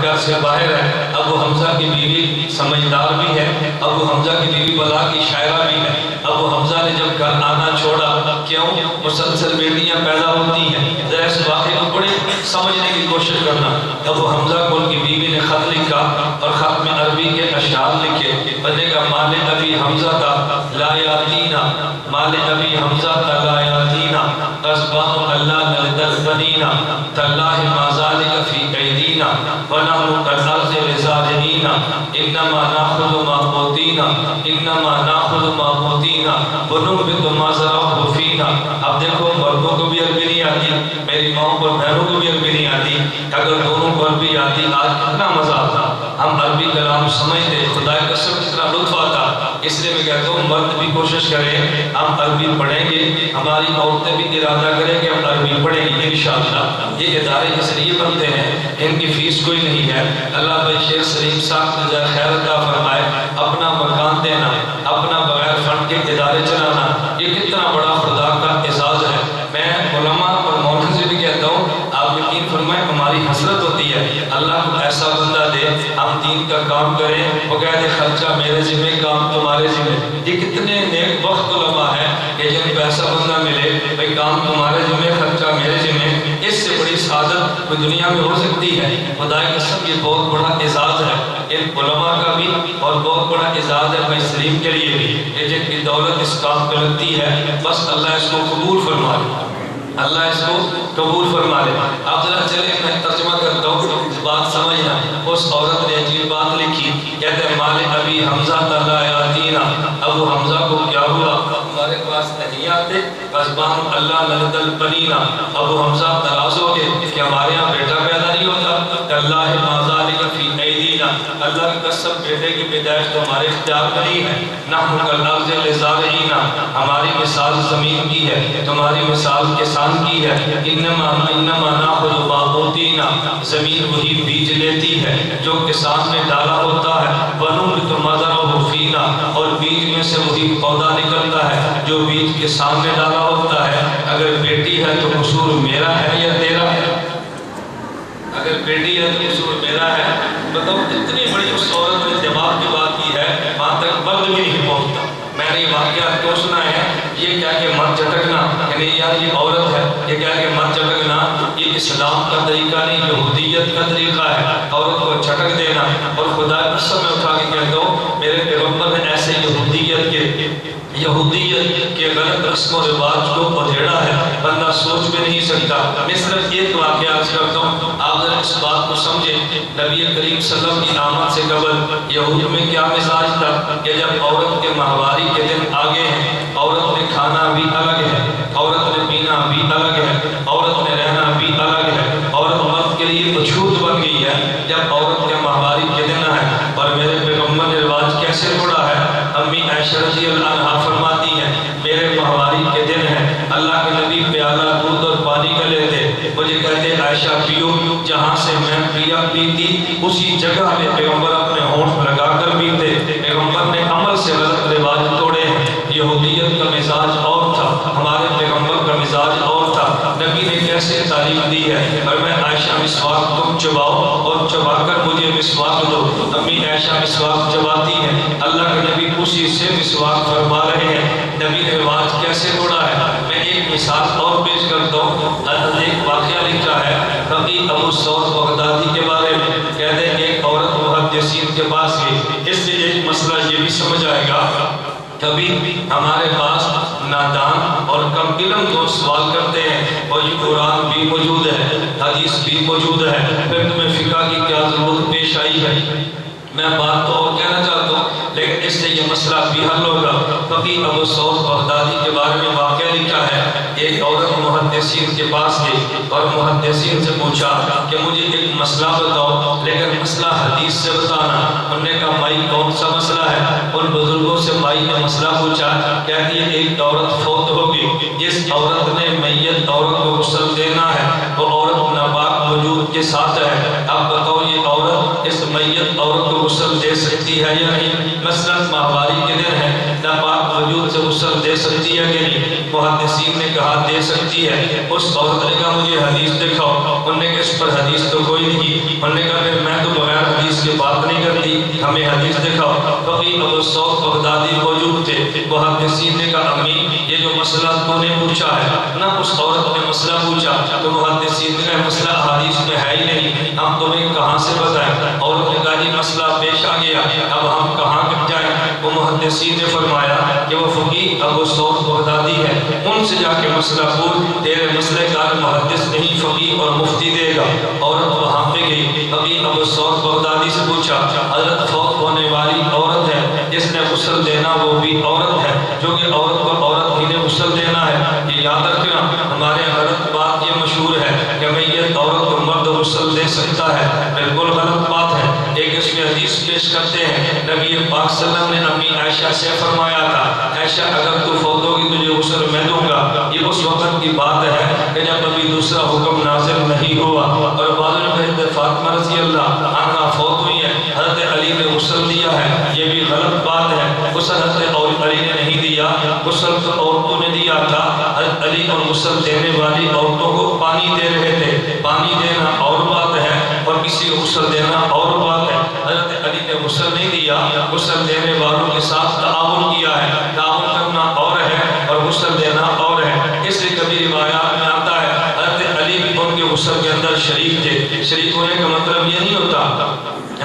گھر سے باہر ہے. ابو حمزہ کی بیوی سمجھدار بھی ہے, ابو حمزہ کی بیوی بلا کی شاعرہ بھی ہے. ابو حمزہ نے جب گھر آنا چھوڑا, کیوں؟ مسلسل بیٹیاں پیدا ہوتی ہیں, ذرا اس واقعے کو بڑے سمجھنے کی کوشش کرنا. ابو حمزہ کو ان کی بیوی نے خط لکھا اور خط میں عربی کے اشعار لکھے. بندے کا مال ابی حمزہ کا لا یاتینا, مال ابی حمزہ کا لا یاتینا, قصبان اللہ نلدل بنینا, تاللہ ما ذالک فی ایدینا, ونحن کالارض لزارعینا, انما ناخذ ما اوتینا, انما ناخذ ما اوتینا, وننبت ما زرعہ فینا. اب دیکھو مردوں کو بھی عربی نہیں آتی, میری ماؤں پر بہنوں کو بھی عربی نہیں آتی. اگر دونوں کو عربی آتی آج کتنا مزہ آتا, ہم عربی کلام سمجھتے, خدا کی قسم کتنا لطف آتا. اس لیے میں کہتا ہوں مرد بھی کوشش کریں, ہم عربی پڑھیں گے, ہماری عورتیں بھی ارادہ کریں کہ ہم عربی پڑھیں گے انشاءاللہ. یہ ادارے اس لیے بنتے ہیں, ان کی فیس کوئی نہیں ہے. اللہ بھائی شیخ سلیم صاحب نے جائے خیر عطا فرمائے, اپنا مکان دینا, اپنا بغیر فنڈ کے ادارے چلانا, یہ کتنا بڑا خدا کا اعزاز ہے. میں علماء اور مولوی سے بھی کہتا ہوں, آپ یقین فرمائیں ہماری حسرت ہوتی ہے اللہ کو ایسا بندہ دے, ہم دین کا کام کریں, وہ کہتے خرچہ میرے ذمہ, کام تمہارے ذمہ. یہ کتنے نیک وقت علماء ہیں کہ جن کو ایسا بندہ ملے, بھائی کام تمہارے ذمہ, خرچہ میرے ذمہ. اس سے بڑی سعادت کوئی دنیا میں ہو سکتی ہے. خدا کی قسم یہ بہت بڑا اعزاز ہے ان علماء کا بھی, اور بہت بڑا اعزاز ہے بھائی سلیم کے لیے بھی, کہ جن کی دولت اس کام پہ لگتی ہے. بس اللہ اس کو قبول فرما لے, اللہ اس کو قبول فرما لے. آپ ذرا چلے میں ترجمہ کرتا ہوں, بات سمجھنا. اس عورت نے عجیب بات لکھی, کہتے ہیں مال ابی حمزہ لا یاتینا, ابو حمزہ کو کیا ہوا, ہمارے پاس نہیں آتے. قصبان اللہ نلدل بنینا, ابو حمزہ ناراض ہو گئے کہ ہمارے یہاں بیٹا پیدا نہیں ہوتا. اللہ ما ذالک فی ایدینا, اللہ کی قسم بیٹے کی پیدائش تو ہمارے اختیار میں نہیں ہے. نحن کالارض لزارعینا, ہماری مثال زمین کی ہے, تمہاری مثال کسان کی ہے. انما ناخذ ما اوتینا, زمین وہی بیج لیتی ہے جو کسان نے ڈالا ہوتا ہے. وننبت ما زرعہ فینا, اور بیج میں سے وہی پودا نکلتا ہے جو بیج کسان نے ڈالا ہوتا ہے. اگر بیٹی ہے تو قصور میرا ہے یا تیرا ہے؟ اگر بیٹی ہے تو قصور میرا ہے. بتاؤ اتنی بڑی اس عورت نے دماغ کی بات کی ہے, وہاں تک مرد بھی نہیں پہنچتا. میں نے یہ واقعہ کیوں سنا ہے, یہ کیا کہ مر چٹکنا, یعنی یار یہ عورت ہے, یہ کیا کہ مر چٹکنا, یہ اسلام کا طریقہ نہیں, یہودیت کا طریقہ ہے عورت کو چٹک دینا. اور خدا کی قسم میں اٹھا کے کہتا ہوں میرے پیغمبر نے ایسے یہودیت کے غلط رسم و رواج کو پدھیڑا ہے, بندہ سوچ بھی نہیں سکتا. میں صرف ایک واقعہ عرض کرتا ہوں, آپ ذرا اس بات کو سمجھیں. نبی کریم صلی اللہ علیہ وسلم کی آمد سے قبل یہود میں کیا مزاج تھا کہ جب عورت کے ماہواری کے دن آگے ہیں, عورت نے کھانا بھی الگ ہے, عورت نے پینا بھی الگ ہے, عورت نے رہنا بھی الگ ہے. عورت مرد کے لیے اچھوت بن گئی ہے جب عورت کے ماہواری کے دن ہے. اور میرے پیغمبر نے رواج کیسے توڑا ہے, امی عائشہ رضی اللہ عنہا فرماتی ہیں میرے ماہواری کے دن ہے, اللہ کے نبی پیالہ دودھ اور پانی کا لیتے, مجھے کہتے عائشہ پیو, جہاں سے میں پیا پیتی اسی جگہ میں پیغمبر اپنے ہونٹ لگا کر پیتے. پیغمبر نے عمل سے غلط رواج توڑے ہیں. یہودیت کا مزاج اور تھا, ہمارے پیغمبر کا مزاج اور تھا. نبی نے کیسے تعلیم دی ہے, اور میں عائشہ مسواک تم چباؤ اور چبا کر مجھے مسواک دو. امی عائشہ مسواک چباتی ہیں, اللہ کے نبی اسی سے مسواک فرما رہے ہیں. نبی نے رواج کیسے توڑا ہے. میں ایک مثال اور پیش کرتا ہوں. ایک واقعہ لکھا ہے فقی ابو سعود بغدادی کے بارے میں, کہتے ہیں ایک عورت محدثین کے پاس گئی. اس سے ایک مسئلہ یہ بھی سمجھ آئے گا, کبھی ہمارے پاس نادان اور کم علم کو سوال کرتے ہیں, اور یہ قرآن بھی موجود ہے, حدیث بھی موجود ہے, پھر تمہیں فقہ کی کیا ضرورت پیش آئی ہے. میں بات تو اور کہنا چاہتا ہوں لیکن اس سے یہ مسئلہ بھی حل ہوگا. فقی ابو سعود بغدادی کے بارے میں واقعہ لکھا ہے, ایک عورت محدثین کے پاس گئی اور محدثین سے پوچھا کہ مجھے ایک مسئلہ بتاؤ, لیکن مسئلہ حدیث سے بتانا. انہوں نے کہا مائی کون سا مسئلہ ہے. ان بزرگوں سے مائی نے مسئلہ پوچھا, کہتی ہے ایک عورت فوت ہوگی, جس عورت نے میت عورت کو غسل دینا ہے وہ عورت ناپاک وجود کے ساتھ ہے. اب بتاؤ یہ عورت اس میت عورت کو غسل دے سکتی ہے یا نہیں. مثلاً ماہواری کے دن ہے, ناپاک وجود سے غسل دے سکتی ہے کہ نہیں. محدثین نے کہا دے سکتی ہے. اس عورت نے کہا مجھے حدیث دکھاؤ. انہوں نے کہا اس پر حدیث تو کوئی نہیں. انہوں نے کہا پھر میں تو بغیر حدیث کے بات نہیں کرتی، ہمیں حدیث دکھاؤ۔ فقیہ ابو الصوت بغدادی موجود تھے، محدثین نے کہا امی یہ جو مسئلہ تو نے پوچھا ہے نا، اس عورت نے مسئلہ پوچھا تو محدثین نے مسئلہ حدیث میں ہے ہی نہیں، ہم تمہیں کہاں سے بتائیں؟ عورت نے کہا جی مسئلہ پیش آ گیا، اب ہم کہاں جائیں؟ وہ محدثین نے فرمایا کہ وہ فقیہ ابو الصوت بغدادی ہے، ان سے جا کے مسئلہ پوچھ، تیرے مسئلے کا محدث نہیں فقیہ اور مفتی دے گا۔ عورت وہاں پہ گئی، فقیہ ابو الصوت بغدادی سے پوچھا، حضرت فوت ہونے والی عورت ہے، جس نے غسل دینا وہ بھی عورت ہے، جو کہ عورت کو عورت ہی نے غسل دینا ہے، یہ یاد رکھنا۔ ہمارے غلط بات یہ مشہور ہے کہ میت عورت کو مرد غسل دے سکتا ہے، بالکل غلط بات ہے۔ ایک اس میں حدیث پیش کرتے ہیں، نبی پاک صلی اللہ علیہ وسلم نے امی عائشہ سے فرمایا تھا، عائشہ اگر تو فوت ہوگی تجھے غسل میں دوں گا۔ یہ اس وقت کی بات ہے کہ جب ابھی دوسرا حکم نازل نہیں ہوا، اور بعد میں حضرت فاطمہ رضی اللہ عنہا فوت ہوئی ہے، حضرت علی نے غسل دیا ہے، یہ بھی غلط بات ہے۔ غسل حضرت علی نے نہیں دیا، غسل تو عورتوں نے دیا تھا، حضرت علی اور غسل دینے والی عورتوں کو پانی دے رہے تھے، پانی دینا اور بات ہے اور کسی کو غسل دینا اور بات ہے۔ حضرت علی نے غسل نہیں دیا، غسل دینے والوں کے ساتھ تعاون کیا ہے، تعاون کرنا اور ہے اور غسل دینا اور ہے۔ اس لیے کبھی روایات میں آتا ہے حضرت علی بھی ان کے غسل کے اندر شریک تھے۔ شریک ہونے کا مطلب یہ نہیں ہوتا،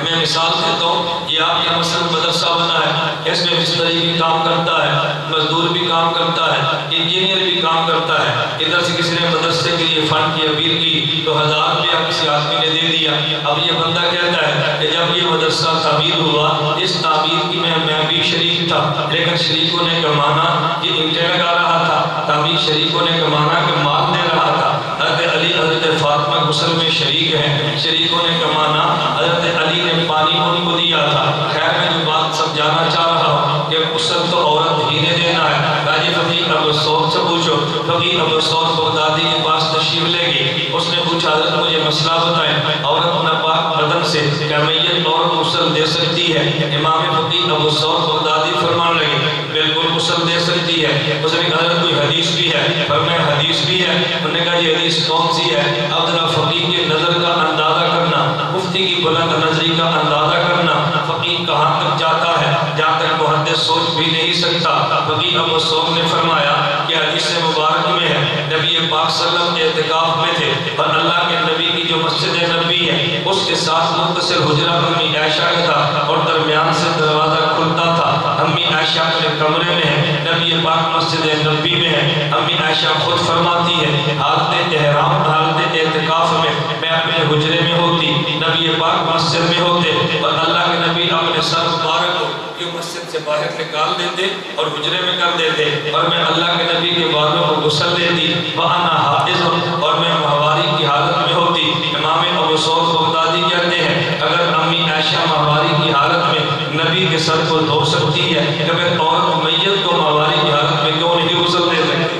میں مثال دیتا ہوں، یہ آپ کا مثلا مدرسہ بنا ہے، اس میں مستری بھی کام کرتا ہے، مزدور بھی کام کرتا ہے، انجینئر بھی کام کرتا ہے۔ ادھر سے کسی نے مدرسے کے لیے فنڈ کی اپیل کی تو 1000 روپیہ کسی آدمی نے دے دیا۔ اب یہ بندہ کہتا ہے کہ جب یہ مدرسہ تعمیر ہوا، اس تعمیر کی میں بھی شریک تھا، لیکن شریک ہونے کا معنی یہ اینٹیں لگا رہا تھا، تعمیر شریک ہونے کا معنی کہ مال دے رہا تھا۔ حضرت علی حضرت فاطمہ غسل میں شریک ہیں، شریک ہونے کا معنی حضرت علی نے پانی ان کو دیا تھا۔ خیر میں جو بات سمجھانا چاہ رہا ہوں کہ غسل تو عورت ہی نے دینا ہے۔ راجی فقیہ ابو الصوت سے پوچھو، فقیہ ابو الصوت بغدادی کے پاس تشریف لے گئی، اس نے پوچھا حضرت مجھے مسئلہ بتائیں، عورت ناپاک بدن سے کیا میت عورت غسل دے سکتی ہے؟ امام فقیہ ابو الصوت بغدادی فرمان لگے بالکل غسل دے سکتی ہے۔ اس نے کہا حضرت کوئی حدیث بھی ہے؟ فرمایا حدیث بھی ہے۔ انہوں نے کہا یہ حدیث کون سی ہے؟ اب ذرا فقیہ کے نظر کا اندازہ کرنا، مفتی کی بلند نظری کا اندازہ کرنا، فقیہ کہاں تک جاتا ہے جہاں تک محدث سوچ بھی نہیں سکتا۔ فقیہ ابو الصوت نے فرمایا کہ حدیث مبارک میں ہے نبی پاک صلی اللہ علیہ وسلم اعتکاف میں تھے اور اللہ کے نبی کی جو مسجد نبی ہے اس کے ساتھ متصل حجرہ امی عائشہ کا تھا اور درمیان سے دروازہ کھلتا تھا۔ امی عائشہ اپنے کمرے میں ہے، نبی پاک مسجد نبی میں ہے۔ امی عائشہ خود فرماتی ہے حالت احرام حالت اعتکاف میں اپنے حجرے میں ہوتی، نبی پاک مسجد میں ہوتے اور اللہ کے نبی اپنے سر مبارک کو مسجد سے باہر نکال دیتے اور حجرے میں کر دیتے اور میں اللہ کے نبی کے بالوں کو غسل دیتی، وَأَنَا حَائِضٌ، اور میں ماہواری کی حالت میں ہوتی۔ امام ابو الصوت بغدادی کہتے ہیں اگر امی عائشہ ماہواری کی حالت میں نبی کے سر کو دھو سکتی ہے کہ پھر عورت میت کو ماہواری کی حالت میں کیوں نہیں غسل دے سکتی؟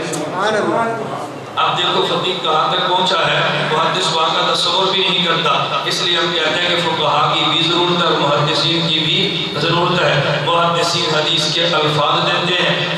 اب دیکھو فقیہ کہاں تک پہنچا ہے، محدث وہاں کا تصور بھی نہیں کرتا۔ اس لیے ہم کہتے ہیں کہ فقہاء کی بھی ضرورت ہے، محدثین کی بھی ضرورت ہے۔ محدثین حدیث کے الفاظ دیتے ہیں